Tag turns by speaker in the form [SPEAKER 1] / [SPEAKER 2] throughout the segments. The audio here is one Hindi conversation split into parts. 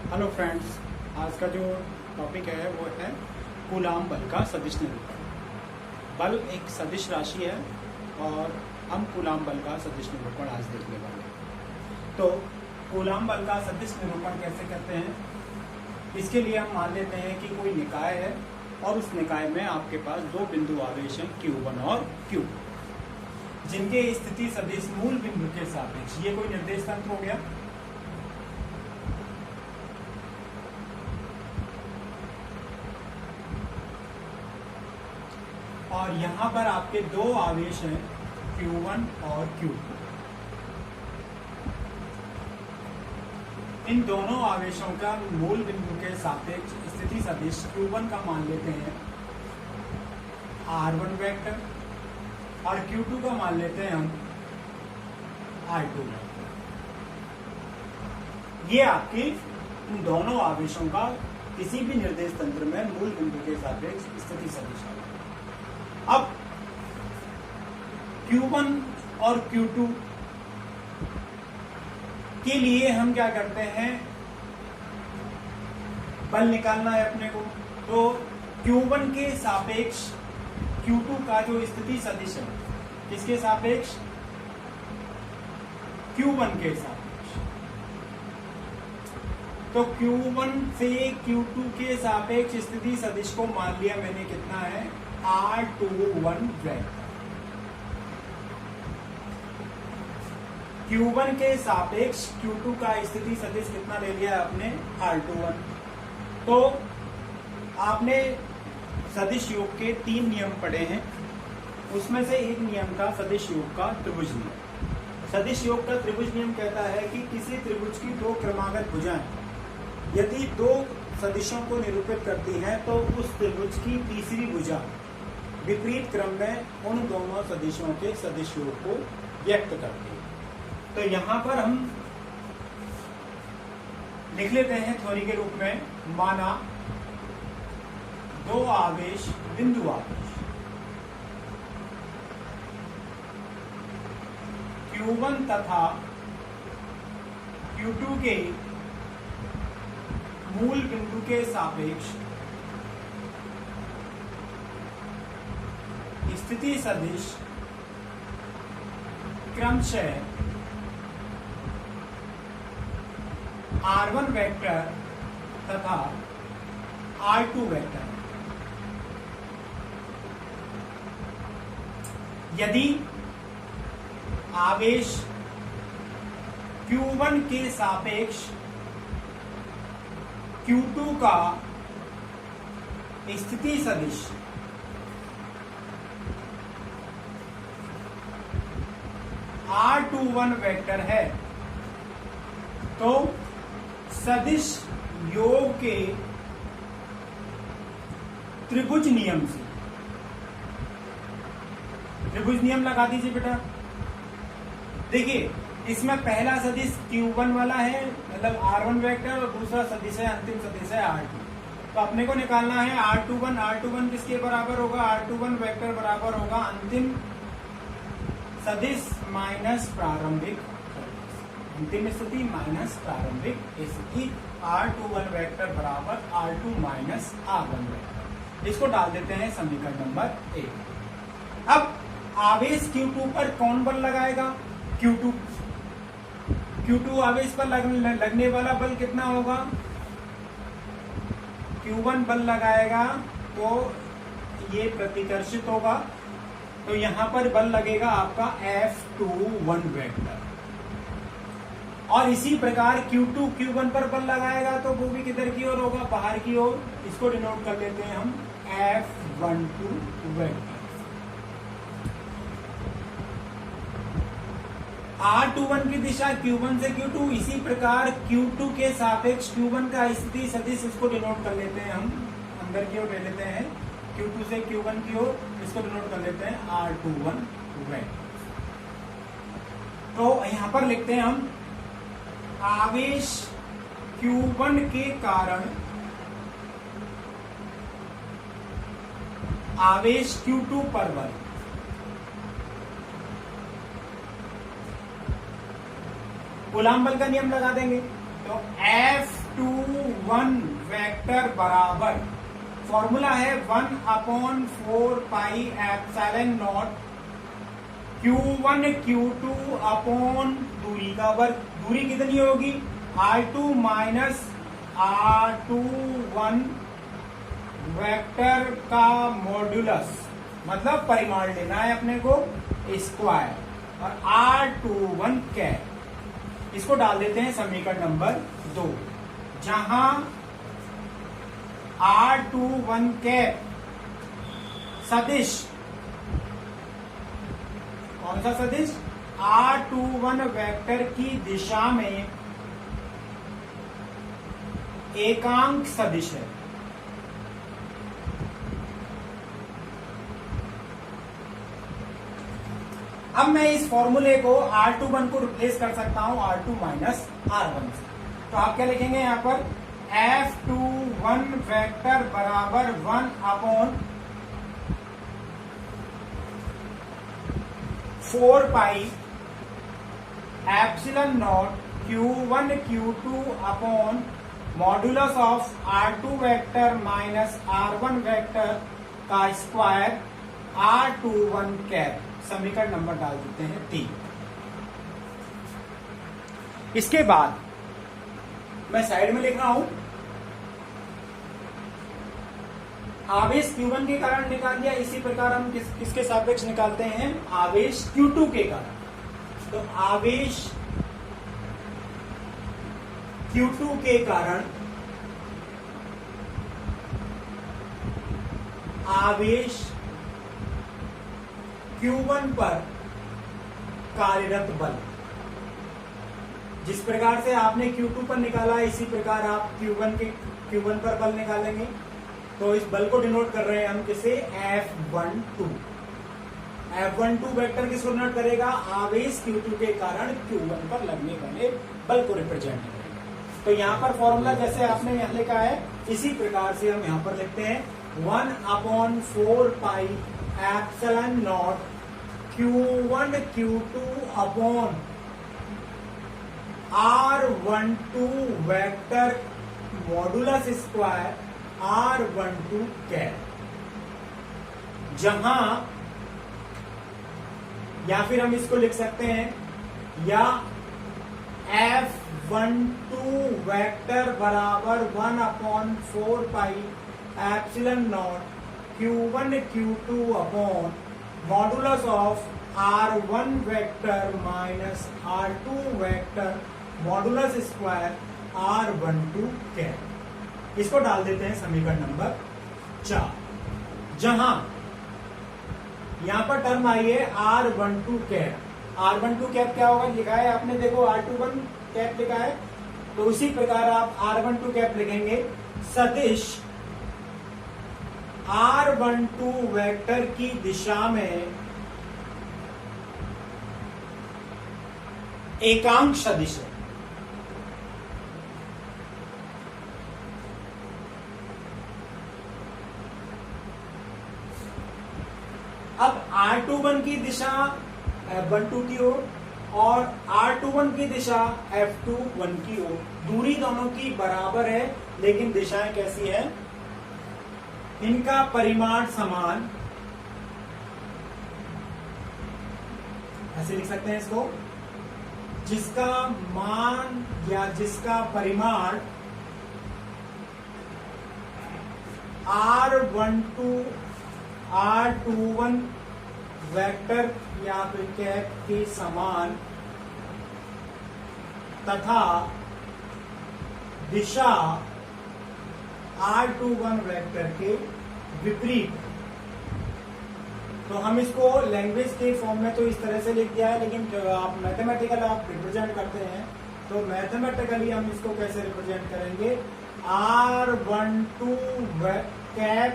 [SPEAKER 1] हेलो फ्रेंड्स, आज का जो टॉपिक है वो है कूलाम बल का सदिश निरूपण। बल एक सदिश राशि है और हम कूलाम बल का सदिश निरूपण आज देखने वाले हैं। तो कूलाम बल का सदिश निरूपण कैसे करते हैं, इसके लिए हम मान लेते हैं कि कोई निकाय है और उस निकाय में आपके पास दो बिंदु आवेश हैं Q1 और Q2, जिनके स्थिति सदिश मूल बिंदु के सापेक्ष, ये कोई निर्देश तंत्र हो गया। और यहां पर आपके दो आवेश हैं Q1 और Q2। इन दोनों आवेशों का मूल बिंदु के सापेक्ष स्थिति सदिश Q1 का मान लेते हैं R1 वेक्टर और Q2 का मान लेते हैं हम R2 वेक्टर। ये आपकी इन दोनों आवेशों का किसी भी निर्देश तंत्र में मूल बिंदु के सापेक्ष स्थिति सदिश है। अब Q1 और Q2 के लिए हम क्या करते हैं, बल निकालना है अपने को। तो Q1 के सापेक्ष Q2 का जो स्थिति सदिश है, किसके सापेक्ष? Q1 के सापेक्ष। तो Q1 से Q2 के सापेक्ष स्थिति सदिश को मान लिया मैंने, कितना है? R21 vector. Q1 के सापेक्ष Q2 का स्थिति सदिश कितना ले लिया आपने? R21। तो आपने सदिश योग के 3 नियम पढ़े हैं, उसमें से एक नियम था सदिश योग का त्रिभुज नियम। सदिश योग का त्रिभुज नियम कहता है कि किसी त्रिभुज की दो क्रमागत भुजाएं यदि दो सदिशों को निरूपित करती हैं तो उस त्रिभुज की तीसरी भुजा विपरीत क्रम में उन दोनों सदिशों के सदिश योग को व्यक्त करती है। तो यहां पर हम लिख लेते हैं थ्योरी के रूप में, माना दो आवेश बिंदु आवेश Q1 तथा Q2 के मूल बिंदु के सापेक्ष स्थिति सदिश क्रमशः R1 वेक्टर तथा R2 वेक्टर। यदि आवेश Q1 के सापेक्ष Q2 का स्थिति सदिश R21 वेक्टर है, तो सदिश योग के त्रिभुज नियम से, त्रिभुज नियम लगा दीजिए बेटा। देखिए, इसमें पहला सदिश Q1 वाला है, मतलब R1 वेक्टर, और दूसरा सदिश है, अंतिम सदिश है R2। तो अपने को निकालना है R21। R21 किसके बराबर होगा? R21 वेक्टर बराबर होगा अंतिम सदिश माइनस प्रारंभिक सदिश। अंतिम स्थिति माइनस प्रारंभिक स्थिति। R21 वेक्टर बराबर R2 माइनस R1 वेक्टर। इसको डाल देते हैं समीकरण नंबर 1। अब आवेश Q2 पर कौन बल लगाएगा? Q2 आवेश पर लगने वाला बल कितना होगा? Q1 बल लगाएगा तो ये प्रतिकर्षित होगा, तो यहां पर बल लगेगा आपका F21 वेक्टर। और इसी प्रकार Q2 Q1 पर बल लगाएगा तो वो भी किधर की ओर होगा? बाहर की ओर। इसको डिनोट कर लेते हैं हम F12 वेक्टर। R21 की दिशा Q1 से Q2, इसी प्रकार Q2 के सापेक्ष Q1 का स्थिति सदिश, इसको डिनोट कर लेते हैं हम, अंदर की ओर ले लेते हैं Q2 से Q1 की ओर, इसको डिनोट कर लेते हैं R21 वेक्टर। तो यहां पर लिखते हैं हम आवेश Q1 के कारण आवेश Q2 पर बल। कूलाम बल का नियम लगा देंगे तो F2 वेक्टर बराबर, फॉर्मूला है 1/4 epsilon not Q1 Q2 upon दूरी का वर्ग। दूरी कितनी होगी? R2 माइनस R21 वेक्टर का मॉड्यूलस, मतलब परिमाण लेना है अपने को, स्क्वायर, और R21 कैप। इसको डाल देते हैं समीकरण नंबर 2, जहां R21 कैप सदिश, कौन सा सदिश? R21 वेक्टर की दिशा में एकांक सदिश है। अब मैं इस फॉर्मूले को R21 को रिप्लेस कर सकता हूं R2 माइनस R1 से। तो आप क्या लिखेंगे यहां पर? F21 वेक्टर बराबर 1/4 epsilon not Q1 Q2 upon modulus of R2 vector minus R1 vector का स्क्वायर R21 कैप। समीकरण नंबर डाल देते हैं 3। इसके बाद मैं साइड में लिख रहा हूं, आवेश Q1 के कारण निकाल दिया, इसी प्रकार हम किसके सापेक्ष निकालते हैं? आवेश Q2 के कारण। तो आवेश Q2 के कारण आवेश Q1 पर कार्यरत बल, जिस प्रकार से आपने Q2 पर निकाला इसी प्रकार आप Q1 पर बल निकालेंगे। तो इस बल को डिनोट कर रहे हैं हम किसे? F12। F12 वेक्टर किसको डिनोट करेगा? आवेश Q2 के कारण Q1 पर लगने वाले बल को रिप्रेजेंट करेगा। तो यहाँ पर फॉर्मूला जैसे आपने यहाँ लिखा है, इसी प्रकार से हम यहाँ पर लिखते हैं 1/4 epsilon not Q1 Q2 upon R12 vector modulus square R12 cap, जहां, या फिर हम इसको लिख सकते हैं, या F12 वेक्टर बराबर 1/4 epsilon not Q1 Q2 upon modulus of R1 vector minus R2 vector modulus square R12 cap. इसको डाल देते हैं समीकरण नंबर 4, जहां यहां पर टर्म आई है R12 कैप। R12 कैप क्या होगा? लिखा है आपने, देखो R21 कैप लिखा है, तो उसी प्रकार आप R12 कैप लिखेंगे, सदिश R12 वेक्टर की दिशा में एकांक सदिश है। अब R21 की दिशा F12 की ओर और R21 की दिशा F21 की ओर, दूरी दोनों की बराबर है, लेकिन दिशाएं कैसी हैं? इनका परिमाण समान, ऐसे लिख सकते हैं इसको, जिसका मान या जिसका परिमाण R21 वेक्टर या फिर कैप के समान तथा दिशा R21 वेक्टर के विपरीत। तो हम इसको लैंग्वेज के फॉर्म में तो इस तरह से लिख दिया है, लेकिन आप मैथमेटिकल आप रिप्रेजेंट करते हैं, तो मैथमेटिकली हम इसको कैसे रिप्रेजेंट करेंगे? R12 कैप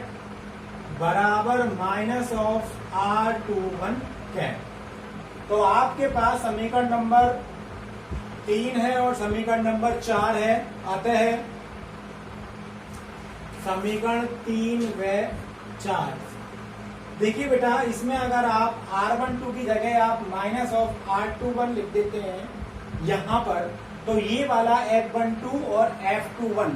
[SPEAKER 1] बराबर माइनस ऑफ R21 कैप। तो आपके पास समीकरण नंबर 3 है और समीकरण नंबर 4 है। अतः समीकरण 3 व 4, देखिए बेटा, इसमें अगर आप R12 की जगह आप माइनस ऑफ R21 लिख देते हैं यहां पर, तो ये वाला F12 और F21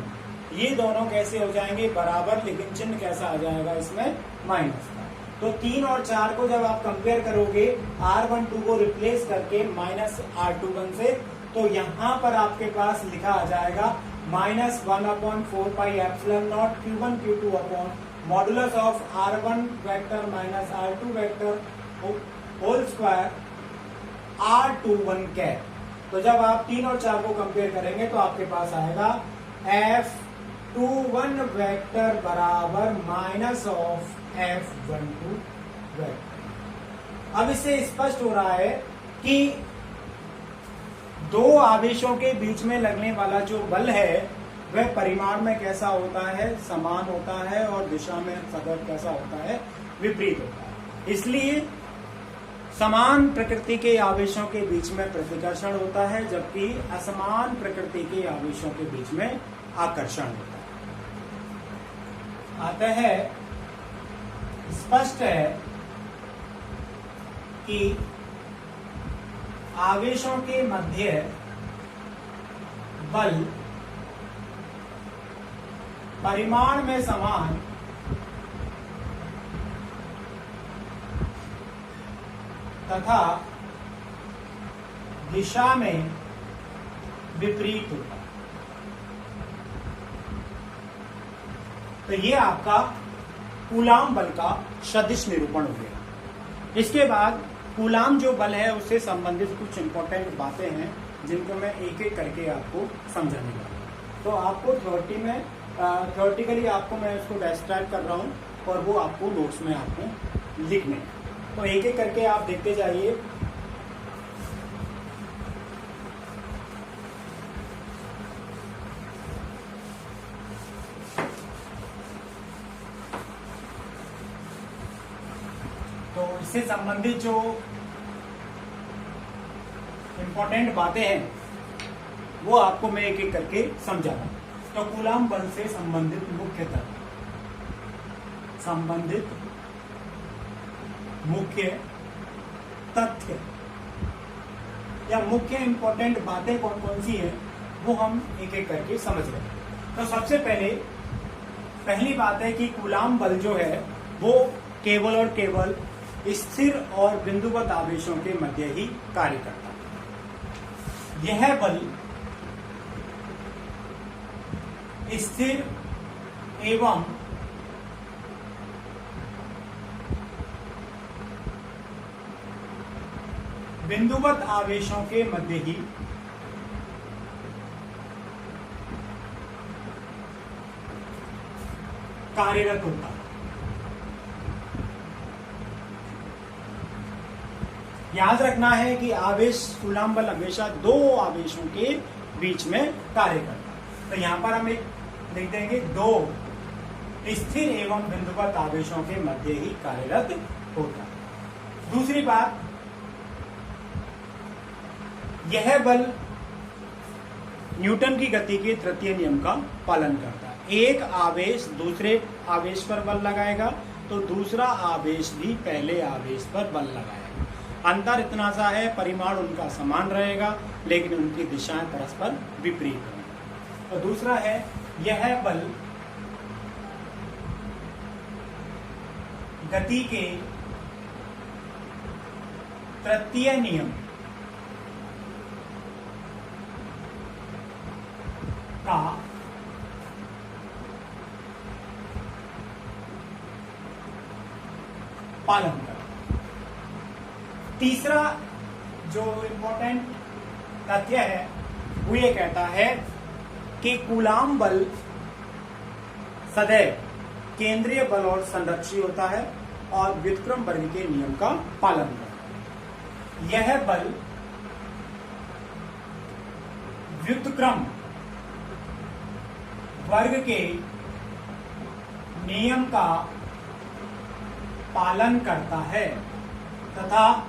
[SPEAKER 1] ये दोनों कैसे हो जाएंगे बराबर, लेकिन चिन्ह कैसा आ जाएगा इसमें माइनस का। तो 3 और 4 को जब आप कंपेयर करोगे R12 को रिप्लेस करके माइनस R21 से, तो यहां पर आपके पास लिखा आ जाएगा -1/4πε0 Q1 Q2 upon modulus of R1 vector minus R2 vector whole square R21 cap. तो जब आप 3 और 4 को कंपेयर करेंगे तो आपके पास आएगा F21 वेक्टर बराबर माइनस ऑफ F12 वेक्टर। अब इससे स्पष्ट हो रहा है कि दो आवेशों के बीच में लगने वाला जो बल है वह परिमाण में कैसा होता है, समान होता है, और दिशा में सदैव कैसा होता है, विपरीत होता है। इसलिए समान प्रकृति के आवेशों के बीच में प्रतिकर्षण होता है, जबकि असमान प्रकृति के आवेशों के बीच में आकर्षण होता है। अतः स्पष्ट है कि आवेशों के मध्य बल परिमाण में समान तथा दिशा में विपरीत होता है। तो ये आपका कूलाम बल का सदिश निरूपण हो गया। इसके बाद कूलाम जो बल है उससे संबंधित कुछ इंपॉर्टेंट बातें हैं जिनको मैं एक एक करके आपको समझाने वाला। तो आपको थ्योरेटिकली आपको मैं उसको डिस्क्राइब कर रहा हूँ और वो आपको नोट्स में आपको लिखने हैं। तो एक एक करके आप देखते जाइए। तो इससे संबंधित जो इंपॉर्टेंट बातें हैं वो आपको मैं एक एक करके समझाऊंगा। तो कूलाम बल से संबंधित मुख्य तथ्य या मुख्य इंपॉर्टेंट बातें कौन कौन सी हैं वो हम एक एक करके समझ रहे हैं। तो सबसे पहली बात है कि कूलाम बल जो है वो केवल और केवल स्थिर और बिंदुवत आवेशों के मध्य ही कार्य करता है। यह बल स्थिर एवं बिंदुवत आवेशों के मध्य ही कार्यरत होता है। याद रखना है कि आवेश कूलाम बल हमेशा दो आवेशों के बीच में कार्य करता है। तो यहां पर हम एक लिख देंगे, दो स्थिर एवं बिंदुवत आवेशों के मध्य ही कार्यरत होता है। दूसरी बात, यह बल न्यूटन की गति के तृतीय नियम का पालन करता है। एक आवेश दूसरे आवेश पर बल लगाएगा तो दूसरा आवेश भी पहले आवेश पर बल लगाएगा। अंतर इतना सा है, परिमाण उनका समान रहेगा लेकिन उनकी दिशाएं परस्पर विपरीत होंगी। और दूसरा है, यह बल गति के तृतीय नियम का पालन करता है। तीसरा जो इंपॉर्टेंट तथ्य है वो ये कहता है कि कूलाम बल सदैव केंद्रीय बल और संरक्षी होता है और व्युत्क्रम वर्ग के नियम का पालन करता है। यह बल व्युत्क्रम वर्ग के नियम का पालन करता है तथा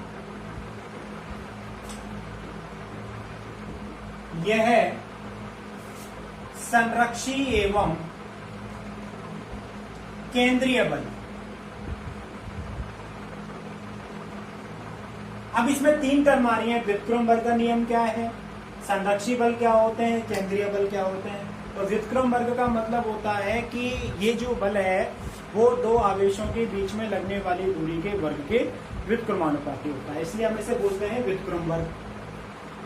[SPEAKER 1] यह संरक्षी एवं केंद्रीय बल। अब इसमें तीन टर्म आ रही है। व्युत्क्रम वर्ग का नियम क्या है, संरक्षी बल क्या होते हैं, केंद्रीय बल क्या होते हैं। तो व्युत्क्रम वर्ग का मतलब होता है कि ये जो बल है वो दो आवेशों के बीच में लगने वाली दूरी के वर्ग के व्युत्क्रमानुपाती होता है, इसलिए हम इसे बोलते हैं व्युत्क्रम वर्ग।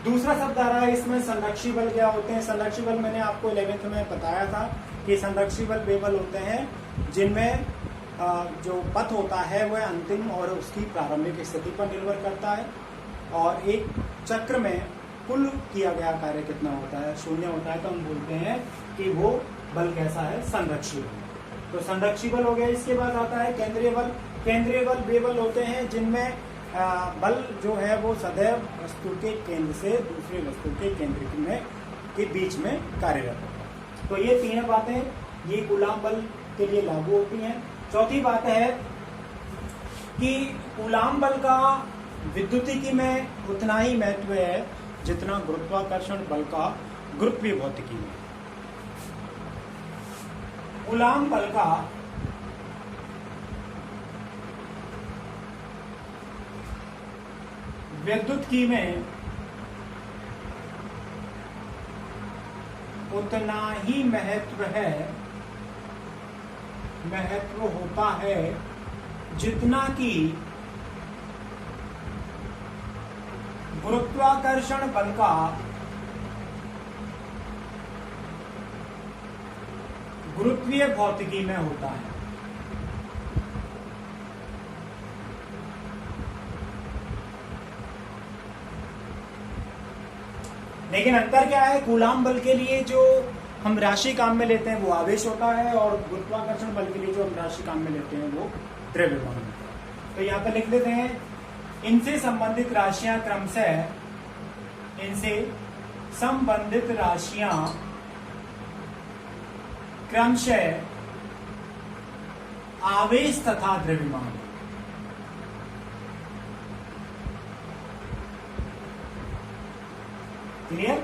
[SPEAKER 1] दूसरा शब्द आ रहा है इसमें संरक्षी बल क्या होते हैं। संरक्षी बल मैंने आपको 11th में बताया था कि संरक्षी बल वे बल होते हैं जिनमें जो पथ होता है वह अंतिम और उसकी प्रारंभिक स्थिति पर निर्भर करता है, और एक चक्र में कुल किया गया कार्य कितना होता है, शून्य होता है, तो हम बोलते हैं कि वो बल कैसा है, संरक्षी बल। तो संरक्षी बल हो गया। इसके बाद आता है केंद्रीय बल। केंद्रीय बल वे बल होते हैं जिनमें बल जो है वो सदैव वस्तु के केंद्र से दूसरे वस्तु के केंद्र में के बीच में कार्यरत होता है। तो ये तीन बातें ये कूलाम बल के लिए लागू होती हैं। चौथी बात है कि कूलाम बल का विद्युतिकी में उतना ही महत्व है जितना गुरुत्वाकर्षण बल का गुरुत्वीय भौतिकी में। कूलाम बल का विद्युतिकी में उतना ही महत्व होता है जितना कि गुरुत्वाकर्षण बल का गुरुत्वीय भौतिकी में होता है। लेकिन अंतर क्या है, कूलाम बल के लिए जो हम राशि काम में लेते हैं वो आवेश होता है, और गुरुत्वाकर्षण बल के लिए जो हम राशि काम में लेते हैं वो द्रव्यमान होता है। तो यहाँ पर लिख देते हैं, इनसे संबंधित राशियां क्रमशः आवेश तथा द्रव्यमान। क्लियर।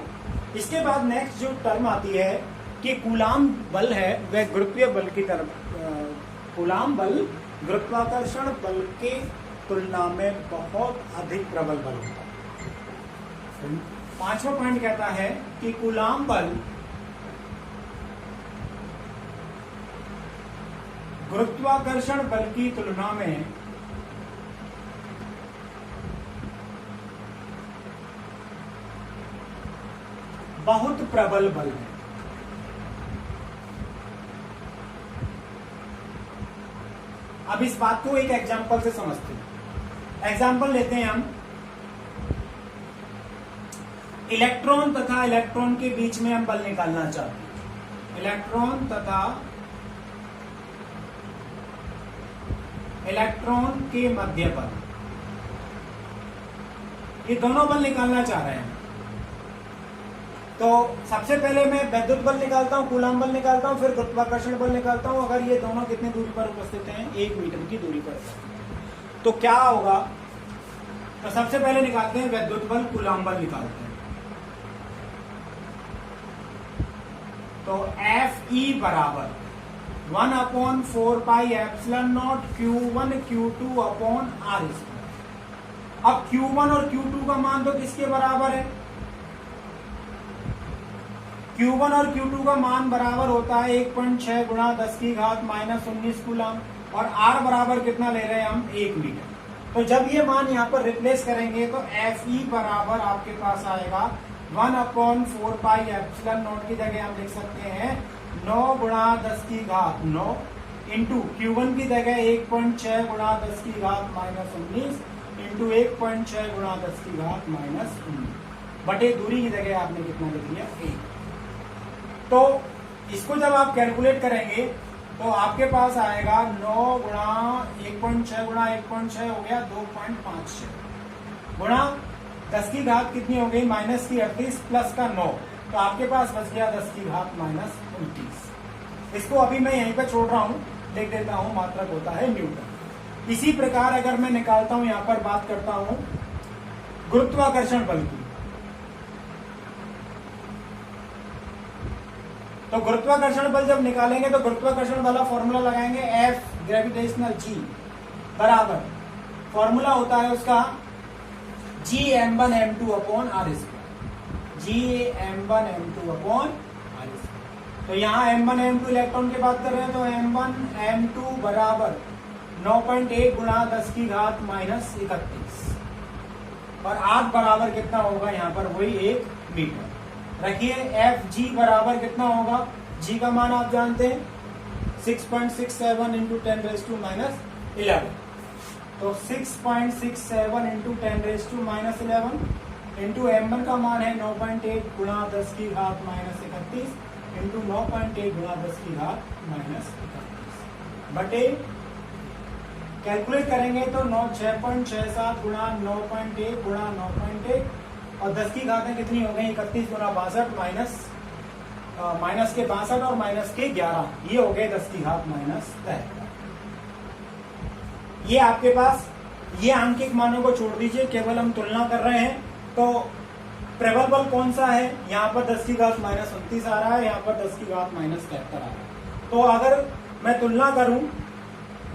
[SPEAKER 1] इसके बाद नेक्स्ट जो टर्म आती है कि कूलाम बल है वह गुरुत्वीय बल की तरफ, कूलाम बल गुरुत्वाकर्षण बल के तुलना में बहुत अधिक प्रबल बल होता है। पांचवा पॉइंट कहता है कि कूलाम बल गुरुत्वाकर्षण बल की तुलना में बहुत प्रबल बल है। अब इस बात को एक एग्जांपल से समझते हैं। एग्जांपल लेते हैं हम, इलेक्ट्रॉन तथा इलेक्ट्रॉन के बीच में हम बल निकालना चाहते हैं। इलेक्ट्रॉन तथा इलेक्ट्रॉन के मध्य बल, ये दोनों बल निकालना चाह रहे हैं। तो सबसे पहले मैं विद्युत बल निकालता हूं, कूलाम बल निकालता हूं, फिर गुरुत्वाकर्षण बल निकालता हूं। अगर ये दोनों कितनी दूरी पर उपस्थित हैं, 1 मीटर की दूरी पर, तो क्या होगा। तो सबसे पहले निकालते हैं विद्युत बल, कूलाम बल निकालते हैं। तो Fe बराबर 1/4πε0 Q1 Q2 अपॉन R²। अब Q1 और Q2 का मान तो किसके बराबर है, Q1 और Q2 का मान बराबर होता है 1.6 गुणा 10⁻⁻19 कूलाम, और R बराबर कितना ले रहे हैं हम, 1 मीटर। तो जब ये मान यहाँ पर रिप्लेस करेंगे तो Fe बराबर आपके पास आएगा 1/4πε0 की जगह हम लिख सकते हैं 9 गुणा 10⁻9 इंटू Q1 की जगह 1.6 गुणा 10⁻⁻19 इंटू 1.6 गुणा 10⁻⁻19 बटे दूरी की जगह आपने कितना लिख लिया, 1। तो इसको जब आप कैलकुलेट करेंगे तो आपके पास आएगा 9 गुणा 1.6 गुणा 1.6 हो गया 2.56 गुणा 10 की घात कितनी हो गई, -38 प्लस का 9, तो आपके पास बच गया 10⁻⁻29। इसको अभी मैं यहीं पे छोड़ रहा हूं, लिख देता हूं, मात्रक होता है न्यूटन। इसी प्रकार अगर मैं निकालता हूं, यहां पर बात करता हूं गुरुत्वाकर्षण बल की, तो गुरुत्वाकर्षण बल जब निकालेंगे तो गुरुत्वाकर्षण वाला फॉर्मूला लगाएंगे, F ग्रेविटेशनल G बराबर, फॉर्मूला होता है उसका Gm1m2 upon R², Gm1m2 upon R²। तो यहाँ M1 M2 इलेक्ट्रॉन की बात कर रहे हैं, तो M1 M2 बराबर 9.1 गुणा 10 की घात माइनस 31, और R बराबर कितना होगा यहाँ पर, वही 1 मीटर। रखिए Fg बराबर कितना होगा, G का मान आप जानते हैं 6.67 इंटू 10⁻⁻11, तो 6.67 इंटू 10⁻⁻11 इंटू M1 का मान है 9.1 गुणा 10 की घात माइनस 31 इंटू 9.1 गुणा 10 की घात माइनस 31 बटे, कैलकुलेट करेंगे तो 6.67 गुणा 9.1 गुणा 9.1 और 10 की घातें कितनी हो गई, 31 गुणा 62 माइनस के 62 और माइनस के 11, ये हो गए 10 की घात माइनस 73। ये आपके पास, ये आंकिक मानों को छोड़ दीजिए, केवल हम तुलना कर रहे हैं। तो प्रबल बल कौन सा है, यहाँ पर 10 की घात माइनस 29 आ रहा है, यहाँ पर 10 की घात माइनस 73 आ रहा है। तो अगर मैं तुलना करूं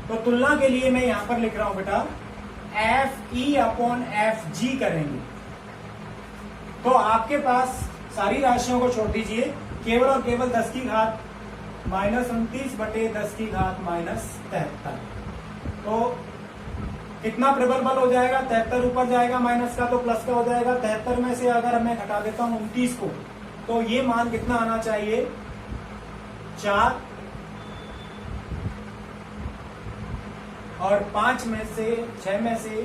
[SPEAKER 1] तो तुलना के लिए मैं यहाँ पर लिख रहा हूं बेटा FE अपॉन FG करेंगे। तो आपके पास सारी राशियों को छोड़ दीजिए, केवल और केवल 10 की घात माइनस 29 बटे 10 की घात माइनस 73। तो कितना प्रबल बल हो जाएगा, 73 ऊपर जाएगा माइनस का तो प्लस का हो जाएगा। 73 में से अगर मैं घटा देता हूं 29 को, तो ये मान कितना आना चाहिए, 4, और 5 में से 6 में से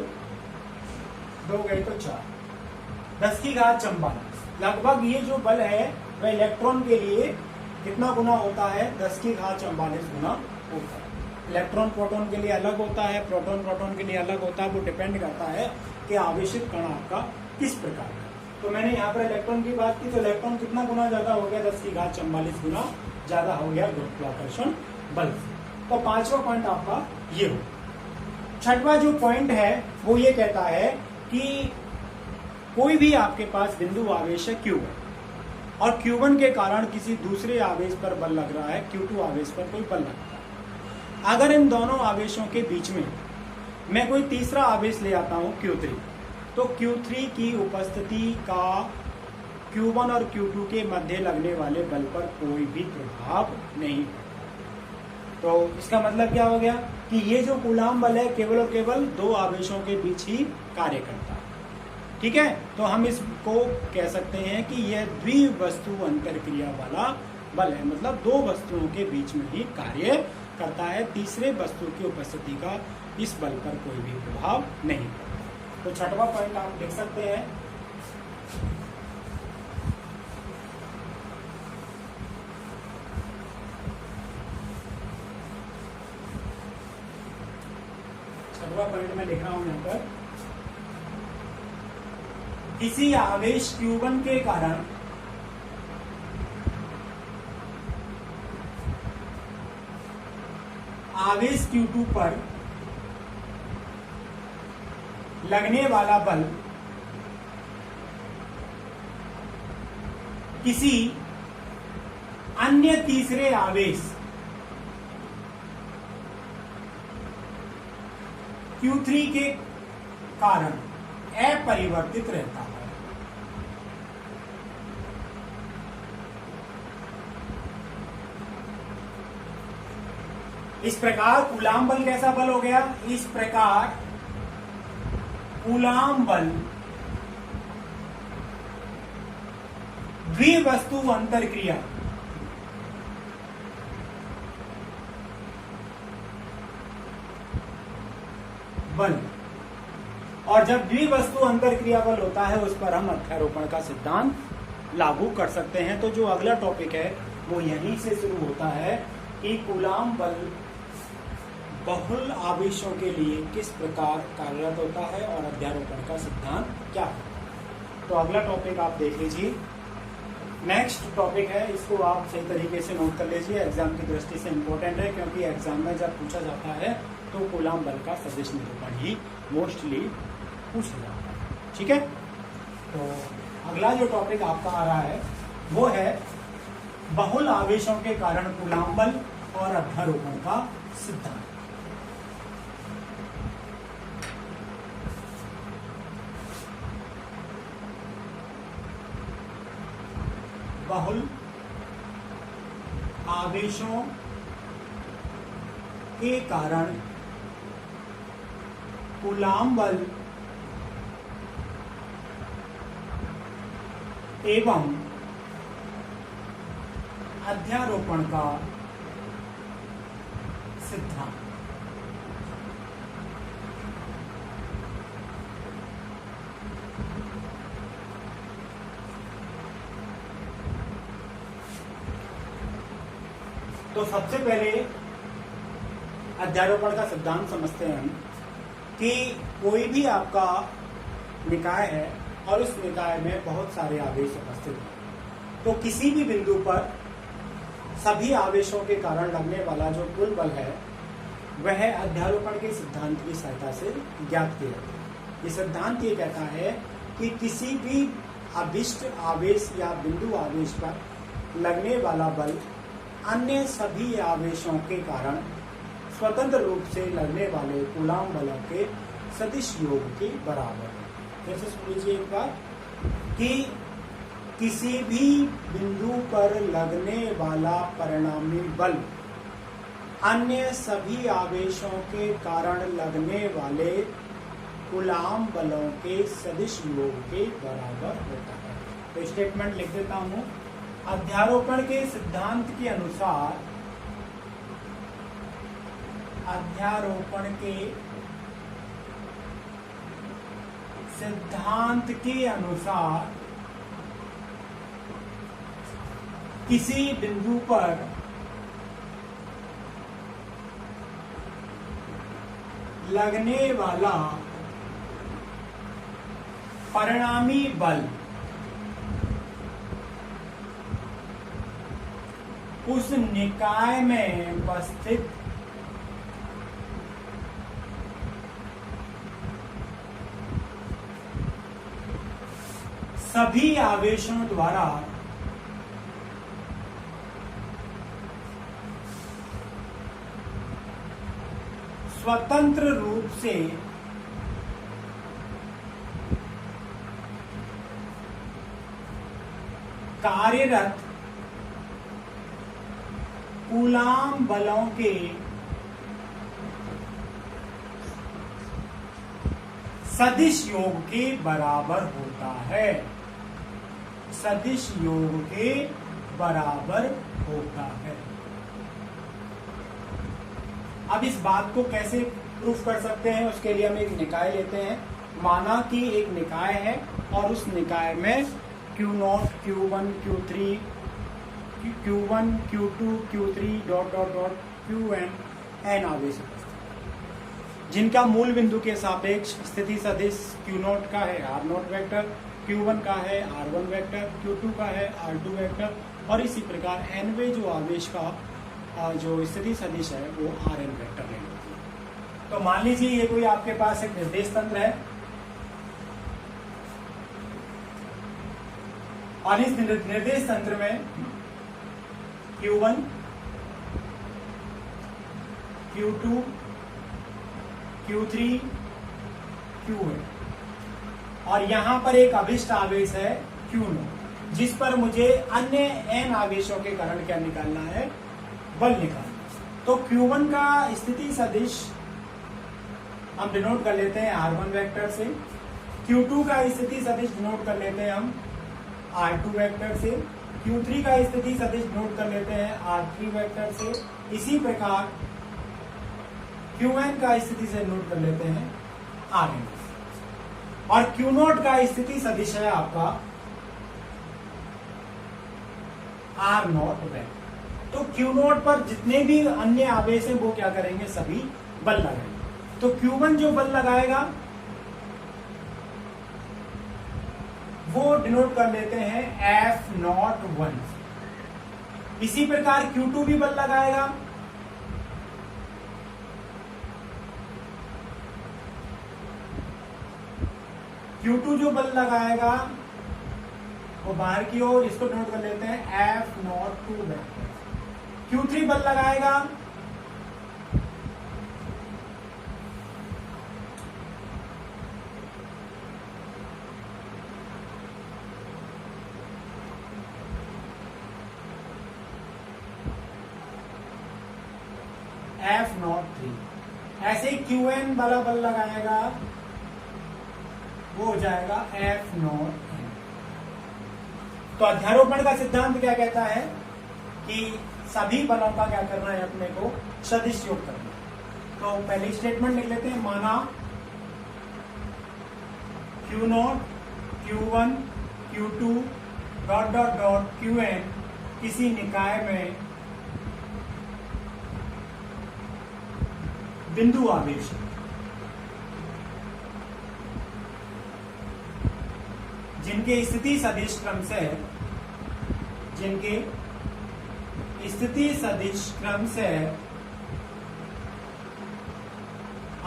[SPEAKER 1] 2 गए तो 4, 10 की घात 44। लगभग ये जो बल है वह इलेक्ट्रॉन के लिए कितना गुना होता है, 10 की घात 44 गुना होता है। इलेक्ट्रॉन प्रोटॉन के लिए अलग होता है, प्रोटॉन प्रोटॉन के लिए अलग होता है, वो डिपेंड करता है कि आवेशित कण आपका किस प्रकार का। तो मैंने यहाँ पर इलेक्ट्रॉन की बात की, तो इलेक्ट्रॉन कितना गुना ज्यादा हो गया, 10 की घात 44 गुना ज्यादा हो गया गुरुत्वाकर्षण बल से। तो 5वां पॉइंट आपका ये हो। 6वां जो पॉइंट है वो ये कहता है कि कोई भी आपके पास बिंदु आवेश है Q1 और Q1 के कारण किसी दूसरे आवेश पर बल लग रहा है, Q2 आवेश पर कोई बल लगता है। अगर इन दोनों आवेशों के बीच में मैं कोई तीसरा आवेश ले आता हूं Q3, तो Q3 की उपस्थिति का Q1 और Q2 के मध्य लगने वाले बल पर कोई भी प्रभाव नहीं। तो इसका मतलब क्या हो गया कि ये जो कूलाम बल है केवल और केवल दो आवेशों के बीच ही कार्य करता है। ठीक है, तो हम इसको कह सकते हैं कि यह द्विवस्तु अंतरक्रिया वाला बल है, मतलब दो वस्तुओं के बीच में ही कार्य करता है, तीसरे वस्तु की उपस्थिति का इस बल पर कोई भी प्रभाव नहीं। तो 6वां पॉइंट आप देख सकते हैं। पॉइंट में लिख रहा हूं यहां पर, किसी आवेश Q1 के कारण आवेश Q2 पर लगने वाला बल किसी अन्य तीसरे आवेश Q3 के कारण अपरिवर्तित रहता है। इस प्रकार कूलाम बल कैसा बल हो गया, इस प्रकार कूलाम बल द्विवस्तु अंतरक्रिया बल, और जब द्विवस्तु अंतरक्रिया बल होता है उस पर हम अध्यारोपण का सिद्धांत लागू कर सकते हैं। तो जो अगला टॉपिक है वो यहीं से शुरू होता है कि कूलाम बल बहुल आवेशों के लिए किस प्रकार कार्यरत होता है और अध्यारोपण का सिद्धांत क्या है। तो अगला टॉपिक आप देख लीजिए। नेक्स्ट टॉपिक है, इसको आप सही तरीके से नोट कर लीजिए, एग्जाम की दृष्टि से इम्पोर्टेंट है, क्योंकि एग्जाम में जब पूछा जाता है तो कूलाम बल का सदिश निरूपण ही मोस्टली पूछा जाता है। ठीक है, तो अगला जो टॉपिक आपका आ रहा है वो है बहुल आवेशों के कारण कूलाम बल और अध्यारोपण का सिद्धांत। बहुल आवेशों के कारण कूलाम बल एवं अध्यारोपण का सिद्धांत। तो सबसे पहले अध्यारोपण का सिद्धांत समझते हैं हम कि कोई भी आपका निकाय है और उस निकाय में बहुत सारे आवेश उपस्थित हैं, तो किसी भी बिंदु पर सभी आवेशों के कारण लगने वाला जो कुल बल है वह अध्यारोपण के सिद्धांत की सहायता से ज्ञात किया जाता है। ये सिद्धांत ये कहता है कि किसी भी अभिष्ट आवेश या बिंदु आवेश पर लगने वाला बल अन्य सभी आवेशों के कारण स्वतंत्र रूप से लगने वाले कूलाम बलों के सदिश योग के बराबर है। फिर से सुन लीजिए एक बार कि किसी भी बिंदु पर लगने वाला परिणामी बल अन्य सभी आवेशों के कारण लगने वाले कूलाम बलों के सदिश योग के बराबर होता है। तो स्टेटमेंट लिख देता हूं। अध्यारोपण के सिद्धांत के अनुसार किसी बिंदु पर लगने वाला परिणामी बल उस निकाय में उपस्थित सभी आवेशों द्वारा स्वतंत्र रूप से कार्यरत कूलाम बलों के सदिश योग के बराबर होता है। सदिश योग के बराबर होता है। अब इस बात को कैसे प्रूफ कर सकते हैं, उसके लिए हम एक निकाय लेते हैं। माना कि एक निकाय है और उस निकाय में Q0, Q1, Q3, Q1, Q2, Q3 dot dot dot Qn n आवेश जिनका मूल बिंदु के सापेक्ष स्थिति सदिश Q0 का है R0 वेक्टर, Q1 का है R1 वेक्टर, Q2 का है R2 वेक्टर और इसी प्रकार nवे जो आवेश का जो स्थिति सदिश है वो Rn वेक्टर लेंगे। तो मान लीजिए ये कोई आपके पास एक निर्देश तंत्र है और इस निर्देश तंत्र में Q1, Q2, Q3, Q है और यहां पर एक अभिष्ट आवेश है Q0 जिस पर मुझे अन्य n आवेशों के कारण क्या निकालना है, बल निकालना। तो Q1 का स्थिति सदिश हम डिनोट कर लेते हैं R1 वेक्टर से, Q2 का स्थिति सदिश डिनोट कर लेते हैं हम R2 वेक्टर से, Q3 का स्थिति सदिश नोट कर लेते हैं R3 वेक्टर से, इसी प्रकार Qn का स्थिति से नोट कर लेते हैं Rn और Q0 का स्थिति सदिश है आपका R0 वेक्टर। तो Q0 पर जितने भी अन्य आवेश हैं वो क्या करेंगे, सभी बल लगाएंगे। तो Q1 जो बल लगाएगा वो डिनोट कर लेते हैं F01। इसी प्रकार Q2 भी बल लगाएगा Q2 जो बल लगाएगा वो बाहर की ओर, इसको डिनोट कर लेते हैं F02 वेक्टर। Q3 बल लगाएगा F03। ऐसे ही QN वाला बल लगाएगा वो हो जाएगा F0N। तो अध्यारोपण का सिद्धांत क्या कहता है कि सभी बलों का क्या करना है, अपने को सदिश योग करना है। तो पहली स्टेटमेंट लिख लेते हैं, माना Q0, Q1, Q2 dot dot dot Qn किसी निकाय में बिंदु आवेश है जिनके स्थिति सदिश क्रम से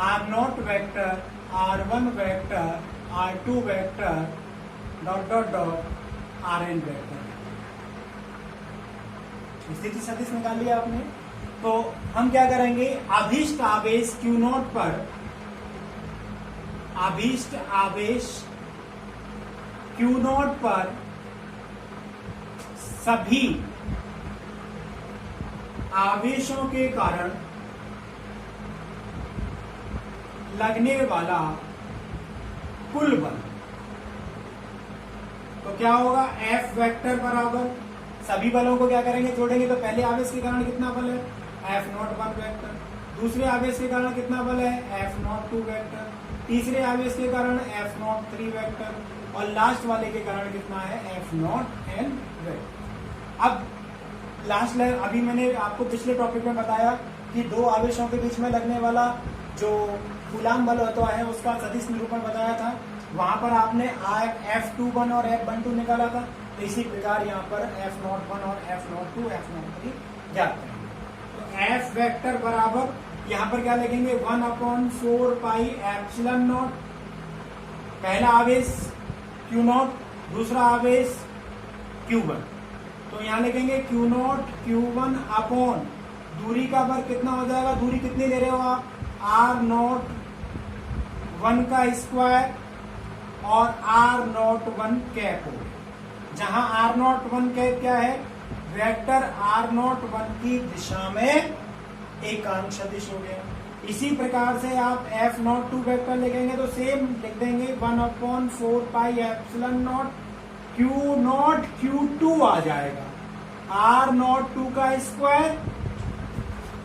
[SPEAKER 1] R0 vector, R1 vector, R2 vector dot dot dot Rn vector. स्थिति सदिश निकाल लिया आपने। तो हम क्या करेंगे, अभीष्ट आवेश Q0 पर, अभीष्ट आवेश Q0 पर सभी आवेशों के कारण लगने वाला कुल बल, तो क्या होगा, F वेक्टर बराबर, सभी बलों को क्या करेंगे, जोड़ेंगे। तो पहले आवेश के कारण कितना बल है, F01 वेक्टर। दूसरे आवेश के कारण कितना बल है, F02 वेक्टर। तीसरे आवेश के कारण F03 वेक्टर। और लास्ट वाले के कारण कितना है, F0N वेक्टर। अब लास्ट लाइन, अभी मैंने आपको पिछले टॉपिक में बताया कि दो आवेशों के बीच में लगने वाला जो कूलाम बल होता है उसका सदिश निरूपण बताया था। वहां पर आपने F21 और F12 निकाला था। तो इसी प्रकार यहाँ पर F01 और F02, F03 ज्ञात करेंगे। तो F वेक्टर बराबर यहाँ पर क्या लिखेंगे, 1/4 पाई एप्सिलॉन नॉट, पहला आवेश Q0, दूसरा आवेश Q1। तो यहाँ लिखेंगे Q0 Q1 अपॉन दूरी का वर्ग कितना हो जाएगा, दूरी कितनी ले रहे हो आप, R01 का स्क्वायर और R01 कैप हो, जहां R01 कैप क्या है, वेक्टर R01 की दिशा में एकांक सदिश हो गया। इसी प्रकार से आप F02 वेक्टर लिखेंगे तो सेम लिख देंगे, 1/4 पाई एप्सिलॉन नॉट Q0 Q2 आ जाएगा, R02 का स्क्वायर।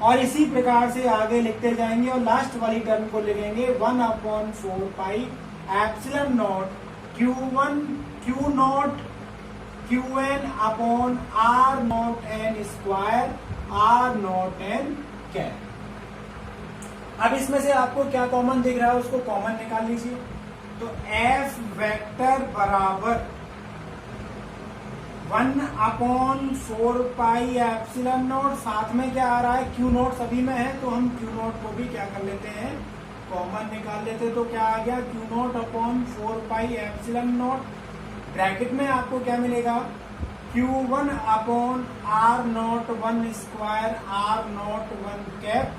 [SPEAKER 1] और इसी प्रकार से आगे लिखते जाएंगे और लास्ट वाली टर्म को लिखेंगे 1/4 पाई epsilon not Q1 Q0 Qn upon R0n square R0n cap. अब इसमें से आपको क्या कॉमन दिख रहा है उसको कॉमन निकाल लीजिए। तो F वेक्टर बराबर 1/4 पाई एप्सिलॉन नॉट, साथ में क्या आ रहा है, Q0 सभी में है तो हम Q0 को भी क्या कर लेते हैं, कॉमन निकाल लेते। तो क्या आ गया, Q0/4 pi epsilon not, bracket में आपको क्या मिलेगा, Q1 upon R01 square R01 cap.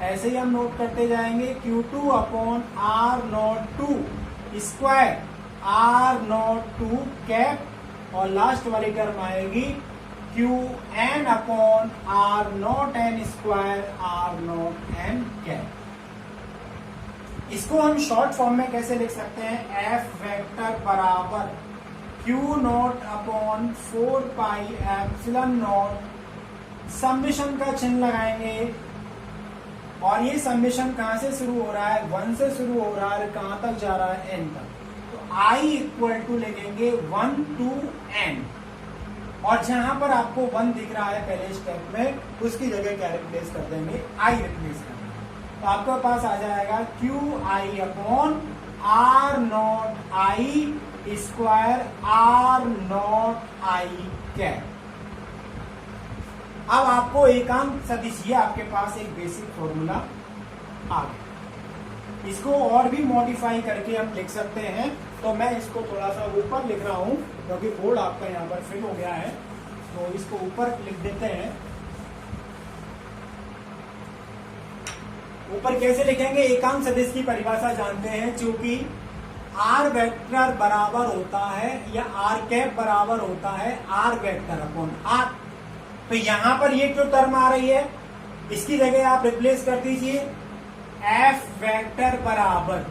[SPEAKER 1] ऐसे ही हम नोट करते जाएंगे, Q2 upon R02 square R02 cap. और लास्ट वाली टर्म आएगी Qn upon R0n square R0n cap. इसको हम शॉर्ट फॉर्म में कैसे लिख सकते हैं, F वेक्टर बराबर Q0 upon 4 pi epsilon not, summation का चिन्ह लगाएंगे। और ये समेशन कहां से शुरू हो रहा है, 1 से शुरू हो रहा है, कहां तक जा रहा है, n तक। तो I इक्वल टू लिखेंगे 1 to n, और जहां पर आपको 1 दिख रहा है पहले स्टेप में, उसकी जगह क्या रिप्लेस कर देंगे, I रिप्लेस कर देंगे। तो आपके पास आ जाएगा QI upon R0I square R0I cap. अब आपको एकांक सदिश, ये आपके पास एक बेसिक फॉर्मूला आ गया। इसको और भी मॉडिफाई करके हम लिख सकते हैं। तो मैं इसको थोड़ा सा ऊपर लिख रहा हूं क्योंकि बोर्ड आपका यहाँ पर फिल हो गया है, तो इसको ऊपर लिख देते हैं। ऊपर कैसे लिखेंगे, एकांक सदिश की परिभाषा जानते हैं, चूंकि R वेक्टर बराबर होता है या R कैप बराबर होता है R वेक्टर अपॉन R। तो यहां पर ये जो टर्म आ रही है इसकी जगह आप रिप्लेस कर दीजिए एफ वेक्टर बराबर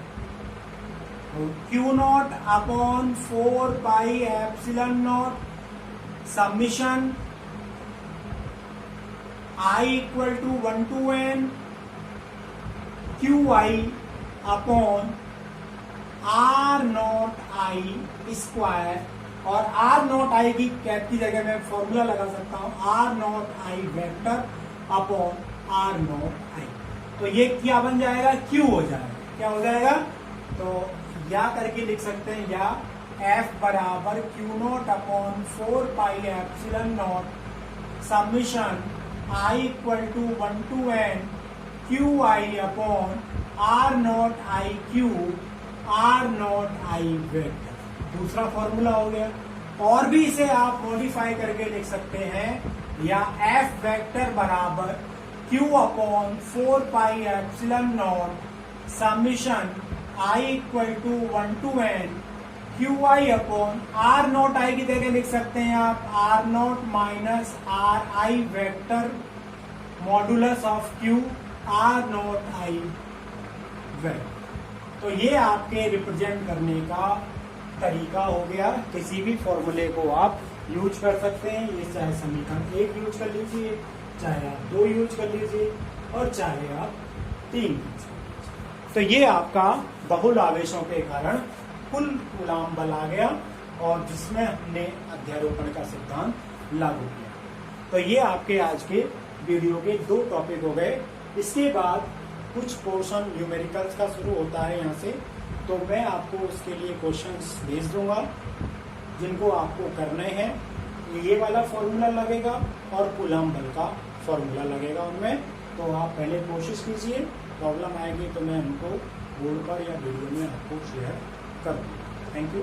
[SPEAKER 1] Q naught upon 4 pi epsilon naught summation I equal to 1 to n Q I upon are naught I square, और आर नॉट आई की कैप की जगह मैं फॉर्मूला लगा सकता हूं R naught I vector upon are naught I. तो ये क्या बन जाएगा, क्यू हो जाएगा। क्या हो जाएगा, तो या करके लिख सकते हैं, या एफ बराबर Q naught upon 4 pi epsilon naught submission I equal to 1 to n Q I upon are naught i q are naught I vector. दूसरा फॉर्मूला हो गया। और भी इसे आप मॉडिफाई करके लिख सकते हैं, या एफ वेक्टर बराबर Q upon 4 pi epsilon naught submission I equal to 1 to n Q I upon are naught I की जगह लिख सकते हैं आप R naught minus R I vector modulus of Q are naught I vector. तो ये आपके रिप्रेजेंट करने का तरीका हो गया। किसी भी फॉर्मूले को आप यूज कर सकते हैं, ये चाहे समीकरण 1 यूज कर लीजिए, चाहे आप 2 यूज कर लीजिए, और चाहे आप 3 यूज कर लीजिए। तो ये आपका बहुल आवेशों के कारण कुल कूलाम बल आ गया, और जिसमें हमने अध्यारोपण का सिद्धांत लागू किया। तो ये आपके आज के वीडियो के 2 टॉपिक हो गए। इसके बाद कुछ पोर्शन न्यूमेरिकल्स का शुरू होता है यहाँ से, तो मैं आपको उसके लिए क्वेश्चंस भेज दूंगा जिनको आपको करने हैं। ये वाला फॉर्मूला लगेगा और कूलाम बल का फॉर्मूला लगेगा उनमें। तो आप पहले कोशिश कीजिए, प्रॉब्लम आएगी तो मैं उनको बोर्ड पर या वीडियो में आपको शेयर कर दूंगा। Thank you.